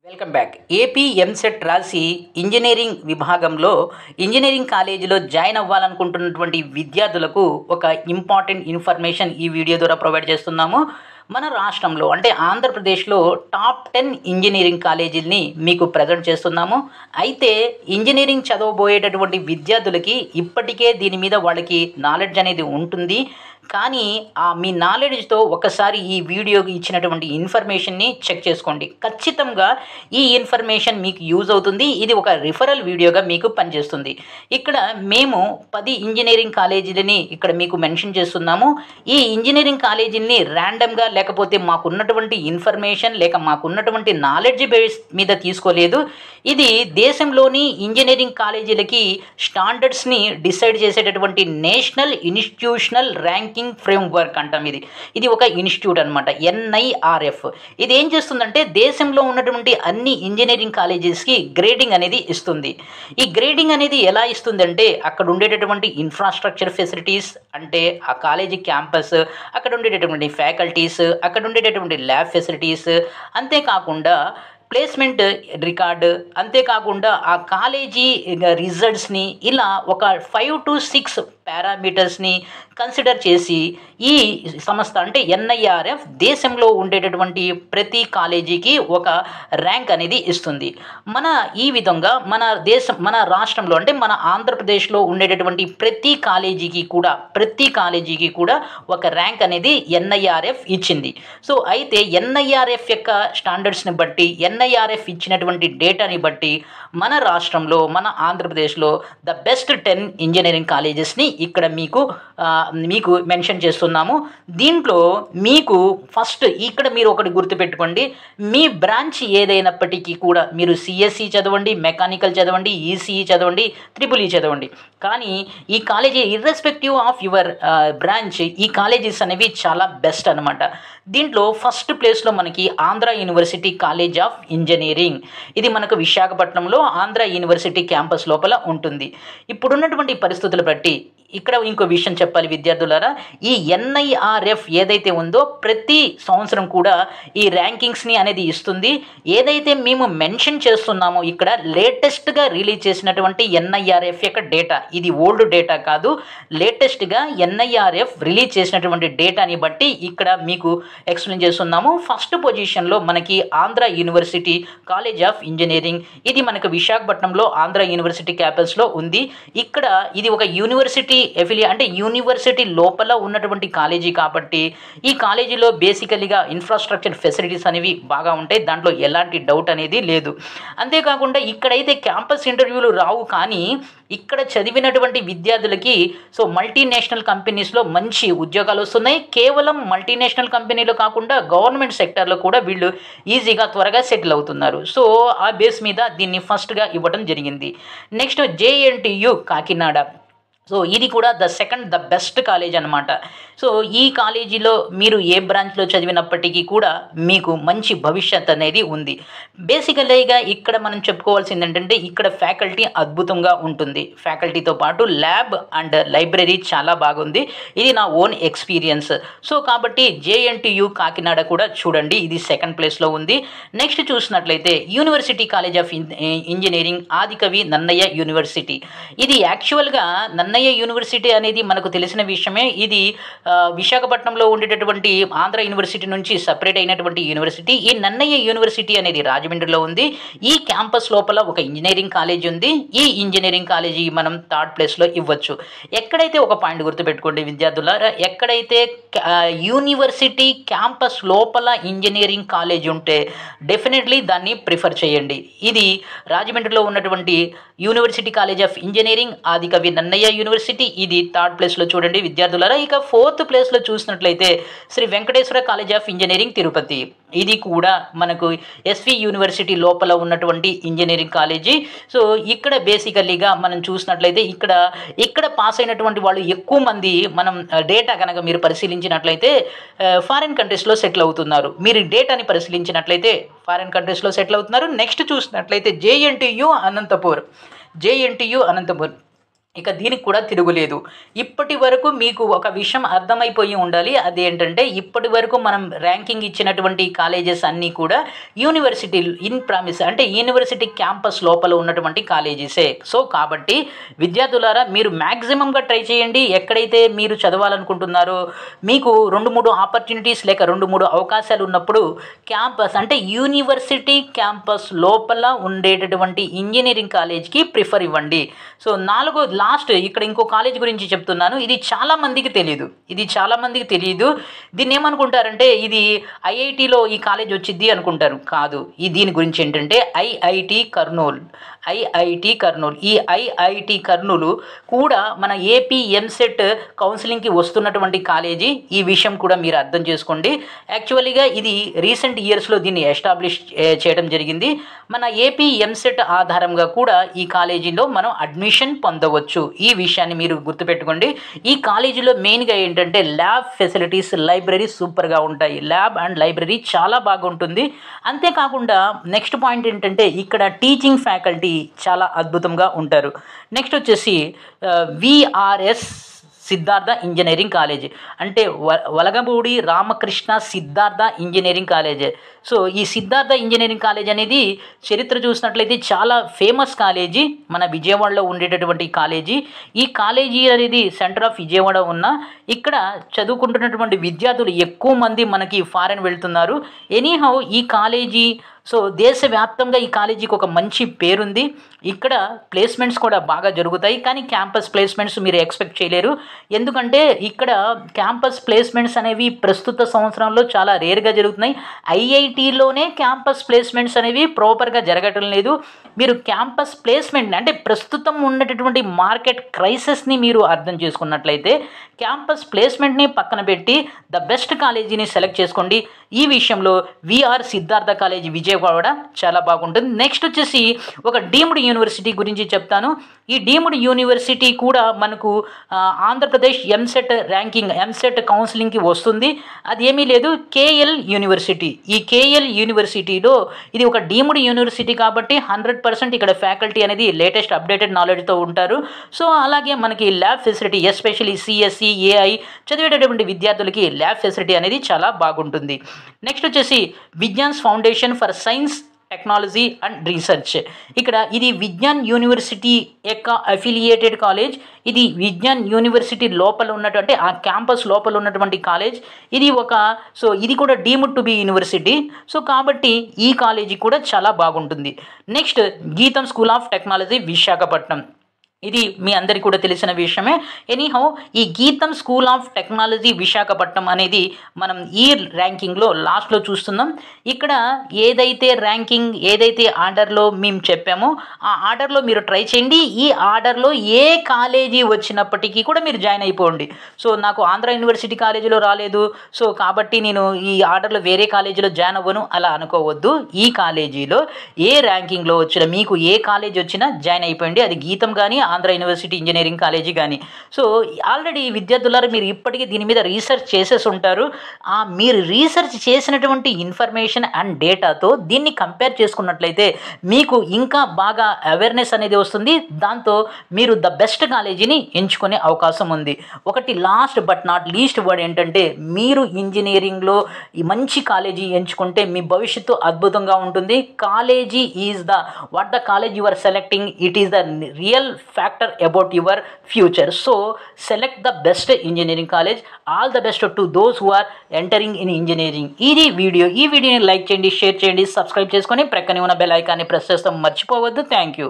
Welcome back. AP EAMCET రాసి engineering విభాగంలో engineering కాలేజీలో జాయిన్ అవ్వాలనుకుంటున్నటువంటి విద్యార్థులకు ఒక ఇంపార్టెంట్ ఇన్ఫర్మేషన్ ఈ వీడియో ద్వారా ప్రొవైడ్ చేస్తున్నాము. మన రాష్ట్రంలో అంటే ఆంధ్రప్రదేశ్లో టాప్ 10 ఇంజనీరింగ్ కాలేజీలని మీకు ప్రజెంట్ చేస్తున్నాము. అయితే ఇంజనీరింగ్ చదవబోయేటటువంటి విద్యార్థులకి ఇప్పటికే దీని మీద వాళ్ళకి నాలెడ్జ్ అనేది ఉంటుంది. కానీ మీ నాలెడ్జ్తో ఒకసారి ఈ వీడియోకి ఇచ్చినటువంటి ఇన్ఫర్మేషన్ని చెక్ చేసుకోండి. ఖచ్చితంగా ఈ ఇన్ఫర్మేషన్ మీకు యూజ్ అవుతుంది. ఇది ఒక రిఫరల్ వీడియోగా మీకు పనిచేస్తుంది. ఇక్కడ మేము 10 ఇంజనీరింగ్ కాలేజీలని ఇక్కడ మీకు మెన్షన్ చేస్తున్నాము. ఈ ఇంజనీరింగ్ కాలేజీని ర్యాండమ్గా లేకపోతే మాకున్నటువంటి ఇన్ఫర్మేషన్ లేక మాకున్నటువంటి నాలెడ్జ్ బేస్ మీద తీసుకోలేదు. ఇది దేశంలోని ఇంజనీరింగ్ కాలేజీలకి స్టాండర్డ్స్ని డిసైడ్ చేసేటటువంటి నేషనల్ ఇన్స్టిట్యూషనల్ ర్యాంకింగ్ ఫ్రేమ్వర్క్ అంటాం. ఇది ఒక ఇన్స్టిట్యూట్ అనమాట, NIRF. ఇది ఏం చేస్తుందంటే దేశంలో ఉన్నటువంటి అన్ని ఇంజనీరింగ్ కాలేజెస్కి గ్రేడింగ్ అనేది ఇస్తుంది. ఈ గ్రేడింగ్ అనేది ఎలా ఇస్తుందంటే అక్కడ ఉండేటటువంటి ఇన్ఫ్రాస్ట్రక్చర్ ఫెసిలిటీస్, అంటే ఆ కాలేజీ క్యాంపస్, అక్కడ ఉండేటటువంటి ఫ్యాకల్టీస్, అక్కడ ఉండేటటువంటి ల్యాబ్ ఫెసిలిటీస్, అంతేకాకుండా ప్లేస్మెంట్ రికార్డు, అంతేకాకుండా ఆ కాలేజీ రిజల్ట్స్ని, ఇలా ఒక 5 to 6 పారామీటర్స్ని కన్సిడర్ చేసి ఈ సంస్థ అంటే NIRF దేశంలో ఉండేటటువంటి ప్రతి కాలేజీకి ఒక ర్యాంక్ అనేది ఇస్తుంది. ఈ విధంగా మన రాష్ట్రంలో అంటే మన ఆంధ్రప్రదేశ్లో ఉండేటటువంటి ప్రతి కాలేజీకి కూడా ఒక ర్యాంక్ అనేది NIRF ఇచ్చింది. సో అయితే NIRF యొక్క స్టాండర్డ్స్ని బట్టి, NIRF ఇచ్చినటువంటి డేటాని బట్టి మన రాష్ట్రంలో, మన ఆంధ్రప్రదేశ్లో ద బెస్ట్ 10 ఇంజనీరింగ్ కాలేజెస్ని ఇక్కడ మీకు మెన్షన్ చేస్తున్నాము. దీంట్లో మీకు ఫస్ట్ ఇక్కడ మీరు ఒకటి గుర్తుపెట్టుకోండి. మీ బ్రాంచ్ ఏదైనప్పటికీ కూడా మీరు CSE చదవండి, మెకానికల్ చదవండి, ECE చదవండి, EEE చదవండి, కానీ ఈ college irrespective of your branch ఈ కాలేజెస్ అనేవి చాలా బెస్ట్ అనమాట. దీంట్లో ఫస్ట్ ప్లేస్లో మనకి Andhra university college of engineering. ఇది మనకు విశాఖపట్నంలో ఆంధ్ర యూనివర్సిటీ క్యాంపస్ లోపల ఉంటుంది. ఇప్పుడున్నటువంటి పరిస్థితులు బట్టి ఇక్కడ ఇంకో విషయం చెప్పాలి విద్యార్థులారా, ఈ NIRF ఏదైతే ఉందో ప్రతి సంవత్సరం కూడా ఈ ర్యాంకింగ్స్ని అనేది ఇస్తుంది. ఏదైతే మేము మెన్షన్ చేస్తున్నామో ఇక్కడ లేటెస్ట్గా రిలీజ్ చేసినటువంటి NIRF యొక్క డేటా, ఇది ఓల్డ్ డేటా కాదు, లేటెస్ట్గా NIRF రిలీజ్ చేసినటువంటి డేటాని బట్టి ఇక్కడ మీకు ఎక్స్ప్లెయిన్ చేస్తున్నాము. ఫస్ట్ పొజిషన్లో మనకి Andhra university college of engineering. ఇది మనకు విశాఖపట్నంలో ఆంధ్ర యూనివర్సిటీ క్యాంపస్లో ఉంది. ఇక్కడ ఇది ఒక యూనివర్సిటీ అంటే యూనివర్సిటీ లోపల ఉన్నటువంటి కాలేజీ కాబట్టి ఈ కాలేజీలో బేసికలీగా ఇన్ఫ్రాస్ట్రక్చర్ ఫెసిలిటీస్ అనేవి బాగా ఉంటాయి, దాంట్లో ఎలాంటి డౌట్ అనేది లేదు. అంతేకాకుండా ఇక్కడైతే క్యాంపస్ ఇంటర్వ్యూలు రావు, కానీ ఇక్కడ చదివినటువంటి విద్యార్థులకి మల్టీనేషనల్ కంపెనీస్లో మంచి ఉద్యోగాలు వస్తున్నాయి. కేవలం మల్టీనేషనల్ కంపెనీలో కాకుండా గవర్నమెంట్ సెక్టార్లో కూడా వీళ్ళు ఈజీగా త్వరగా సెటిల్ అవుతున్నారు. సో ఆ బేస్ మీద దీన్ని ఫస్ట్గా ఇవ్వడం జరిగింది. Next JNTU Kakinada. సో ఇది కూడా ద బెస్ట్ కాలేజ్ అనమాట. సో ఈ కాలేజీలో మీరు ఏ బ్రాంచ్లో చదివినప్పటికీ కూడా మీకు మంచి భవిష్యత్ అనేది ఉంది. బేసికల్గా ఇక్కడ మనం చెప్పుకోవాల్సింది ఏంటంటే ఇక్కడ ఫ్యాకల్టీ అద్భుతంగా ఉంటుంది. ఫ్యాకల్టీతో పాటు ల్యాబ్ అండ్ లైబ్రరీ చాలా బాగుంది. ఇది నా ఓన్ ఎక్స్పీరియన్స్. సో కాబట్టి JNTU కాకినాడ కూడా చూడండి, ఇది సెకండ్ ప్లేస్లో ఉంది. నెక్స్ట్ చూసినట్లయితే university college of engineering Adikavi Nannaya university. ఇది యాక్చువల్గా నన్నయ్య యూనివర్సిటీ అనేది మనకు తెలిసిన విషయమే. ఇది విశాఖపట్నంలో ఉండేటటువంటి ఆంధ్ర యూనివర్సిటీ నుంచి సపరేట్ అయినటువంటి యూనివర్సిటీ. ఈ నన్నయ్య యూనివర్సిటీ అనేది రాజమండ్రిలో ఉంది. ఈ క్యాంపస్ లోపల ఒక ఇంజనీరింగ్ కాలేజ్ ఉంది. ఈ ఇంజనీరింగ్ కాలేజీ మనం థర్డ్ ప్లేస్లో ఇవ్వచ్చు. ఎక్కడైతే ఒక పాయింట్ గుర్తుపెట్టుకోండి విద్యార్థులారా, ఎక్కడైతే యూనివర్సిటీ క్యాంపస్ లోపల ఇంజనీరింగ్ కాలేజ్ ఉంటే డెఫినెట్లీ దాన్ని ప్రిఫర్ చేయండి. ఇది రాజమండ్రిలో ఉన్నటువంటి university college of engineering Adikavi Nannaya university, ఇది థర్డ్ ప్లేస్లో చూడండి విద్యార్థులారా. ఇక ఫోర్త్ ప్లేస్లో చూసినట్లయితే Sri Venkateswara college of engineering Tirupati. ఇది కూడా మనకు SV యూనివర్సిటీ లోపల ఉన్నటువంటి ఇంజనీరింగ్ కాలేజీ. సో ఇక్కడ బేసికల్లీగా మనం చూసినట్లయితే ఇక్కడ పాస్ అయినటువంటి వాళ్ళు ఎక్కువ మంది మనం డేటా కనుక మీరు పరిశీలించినట్లయితే ఫారిన్ కంట్రీస్లో సెటిల్ అవుతున్నారు. మీరు డేటాని పరిశీలించినట్లయితే ఫారిన్ కంట్రీస్లో సెటిల్ అవుతున్నారు. నెక్స్ట్ చూసినట్లయితే JNTU అనంతపూర్. ఇక దీనికి కూడా తిరుగులేదు. ఇప్పటి వరకు మీకు ఒక విషయం అర్థమైపోయి ఉండాలి. అదేంటంటే ఇప్పటి వరకు మనం ర్యాంకింగ్ ఇచ్చినటువంటి కాలేజెస్ అన్నీ కూడా యూనివర్సిటీ ఇన్ ప్రామిస్ అంటే యూనివర్సిటీ క్యాంపస్ లోపల ఉన్నటువంటి కాలేజెసే. సో కాబట్టి విద్యార్థులారా మీరు మ్యాక్సిమంగా ట్రై చేయండి. ఎక్కడైతే మీరు చదవాలనుకుంటున్నారో మీకు 2-3 ఆపర్చునిటీస్ లేక 2-3 అవకాశాలు ఉన్నప్పుడు క్యాంపస్ అంటే యూనివర్సిటీ క్యాంపస్ లోపల ఉండేటటువంటి ఇంజనీరింగ్ కాలేజ్కి ప్రిఫర్ ఇవ్వండి. సో లాస్ట్ ఇక్కడ ఇంకో కాలేజ్ గురించి చెప్తున్నాను. ఇది చాలామందికి తెలియదు. దీన్ని ఏమనుకుంటారంటే ఇది ఐఐటిలో ఈ కాలేజ్ వచ్చింది అనుకుంటారు. కాదు, దీని గురించి ఏంటంటే ఐఐటి కర్నూలు. ఈ ఐఐటి కర్నూలు కూడా మన ఏపీ ఎంసెట్ కౌన్సిలింగ్కి వస్తున్నటువంటి కాలేజీ. ఈ విషయం కూడా మీరు అర్థం చేసుకోండి. యాక్చువల్గా ఇది రీసెంట్ ఇయర్స్లో దీన్ని ఎస్టాబ్లిష్ చేయడం జరిగింది. మన ఏపీ ఎంసెట్ ఆధారంగా కూడా ఈ కాలేజీలో మనం అడ్మిషన్ పొందవచ్చు. ఈ విషయాన్ని మీరు గుర్తుపెట్టుకోండి. ఈ కాలేజీలో మెయిన్గా ఏంటంటే ల్యాబ్ ఫెసిలిటీస్, లైబ్రరీ సూపర్గా ఉంటాయి. ల్యాబ్ అండ్ లైబ్రరీ చాలా బాగుంటుంది. అంతేకాకుండా నెక్స్ట్ పాయింట్ ఏంటంటే ఇక్కడ టీచింగ్ ఫ్యాకల్టీ చాలా అద్భుతంగా ఉంటారు. నెక్స్ట్ వచ్చేసి విఆర్ఎస్ సిద్ధార్థ ఇంజనీరింగ్ కాలేజ్ అంటే Velagapudi Ramakrishna Siddhartha engineering college. So ఈ సిద్ధార్థ ఇంజనీరింగ్ కాలేజ్ అనేది చరిత్ర చూసినట్లయితే చాలా ఫేమస్ కాలేజీ, మన విజయవాడలో ఉండేటటువంటి కాలేజీ. ఈ కాలేజీ అనేది సెంటర్ ఆఫ్ విజయవాడ ఉన్న ఇక్కడ చదువుకుంటున్నటువంటి విద్యార్థులు ఎక్కువ మంది మనకి ఫారెన్ వెళ్తున్నారు. ఎనీహౌ ఈ కాలేజీ సో దేశవ్యాప్తంగా ఈ కాలేజీకి ఒక మంచి పేరుంది. ఇక్కడ ప్లేస్మెంట్స్ కూడా బాగా జరుగుతాయి. కానీ క్యాంపస్ ప్లేస్మెంట్స్ మీరు ఎక్స్పెక్ట్ చేయలేరు. ఎందుకంటే ఇక్కడ క్యాంపస్ ప్లేస్మెంట్స్ అనేవి ప్రస్తుత సంవత్సరంలో చాలా రేర్గా జరుగుతున్నాయి. ఐఐటీలోనే క్యాంపస్ ప్లేస్మెంట్స్ అనేవి ప్రాపర్గా జరగటం లేదు. మీరు క్యాంపస్ ప్లేస్మెంట్ అంటే ప్రస్తుతం ఉన్నటువంటి మార్కెట్ క్రైసిస్ని మీరు అర్థం చేసుకున్నట్లయితే క్యాంపస్ ప్లేస్మెంట్ని పక్కన పెట్టి ద బెస్ట్ కాలేజీని సెలెక్ట్ చేసుకోండి. ఈ విషయంలో విఆర్ సిద్ధార్థ కాలేజీ విజయవాడ చాలా బాగుంటుంది. నెక్స్ట్ వచ్చేసి ఒక డీమ్డ్ యూనివర్సిటీ గురించి చెప్తాను. ఈ డీమ్డ్ యూనివర్సిటీ కూడా మనకు ఆంధ్రప్రదేశ్ ఎంసెట్ కౌన్సిలింగ్కి వస్తుంది. అది ఏమీ లేదు, కేఎల్ యూనివర్సిటీ. ఈ కేఎల్ యూనివర్సిటీలో ఇది ఒక డీమ్డ్ యూనివర్సిటీ కాబట్టి 100% ఇక్కడ ఫ్యాకల్టీ అనేది లేటెస్ట్ అప్డేటెడ్ నాలెడ్జ్తో ఉంటారు. సో అలాగే మనకి lab facility especially CSC, AI చదివేటటువంటి విద్యార్థులకి ల్యాబ్ ఫెసిలిటీ అనేది చాలా బాగుంటుంది. నెక్స్ట్ వచ్చేసి Vignan's foundation for science, technology and research. ఇక్కడ ఇది విజ్ఞాన్ యూనివర్సిటీ యొక్క అఫిలియేటెడ్ కాలేజ్. ఇది విజ్ఞాన్ యూనివర్సిటీ లోపల ఉన్నటువంటి ఆ క్యాంపస్ లోపల ఉన్నటువంటి కాలేజ్. ఇది కూడా deemed to be university. So కాబట్టి ఈ కాలేజీ కూడా చాలా బాగుంటుంది. నెక్స్ట్ గీతం స్కూల్ ఆఫ్ టెక్నాలజీ విశాఖపట్నం. ఇది మీ అందరికీ కూడా తెలిసిన విషయమే. ఎనీహౌ ఈ గీతం స్కూల్ ఆఫ్ టెక్నాలజీ విశాఖపట్నం అనేది మనం ఈ ర్యాంకింగ్లో లాస్ట్లో చూస్తున్నాం. ఇక్కడ ఏదైతే ఆర్డర్లో మేము చెప్పామో ఆ ఆర్డర్లో మీరు ట్రై చేయండి. ఈ ఆర్డర్లో ఏ కాలేజీ వచ్చినప్పటికీ కూడా మీరు జాయిన్ అయిపోండి. సో నాకు ఆంధ్ర యూనివర్సిటీ కాలేజీలో రాలేదు, సో కాబట్టి నేను ఈ ఆర్డర్లో వేరే కాలేజీలో జాయిన్ అవ్వను అలా అనుకోవద్దు. ఈ కాలేజీలో ఏ ర్యాంకింగ్లో వచ్చినా మీకు ఏ కాలేజీ వచ్చినా జాయిన్ అయిపోయింది. అది గీతం కానీ ఆంధ్ర యూనివర్సిటీ ఇంజనీరింగ్ కాలేజీ కానీ. సో ఆల్రెడీ విద్యార్థులారా మీరు ఇప్పటికీ దీని మీద రీసెర్చ్ చేసేసి ఉంటారు. మీరు రీసెర్చ్ చేసినటువంటి ఇన్ఫర్మేషన్ అండ్ డేటాతో దీన్ని కంపేర్ చేసుకున్నట్లయితే మీకు ఇంకా బాగా అవేర్నెస్ అనేది వస్తుంది. దాంతో మీరు ద బెస్ట్ కాలేజీని ఎంచుకునే అవకాశం ఉంది. ఒకటి last but not least word ఏంటంటే మీరు ఇంజనీరింగ్లో ఈ మంచి కాలేజీ ఎంచుకుంటే మీ భవిష్యత్తు అద్భుతంగా ఉంటుంది. College is what the college you are selecting, it is the real factor about your future. So select the best engineering college. All the best to those who are entering in engineering. ఈ వీడియోని like చేయండి, share చేయండి, subscribe చేసుకొని ప్రక్కనే ఉన్న bell ఐకాన్ని press చేస్తాం మర్చిపోవద్దు. Thank you.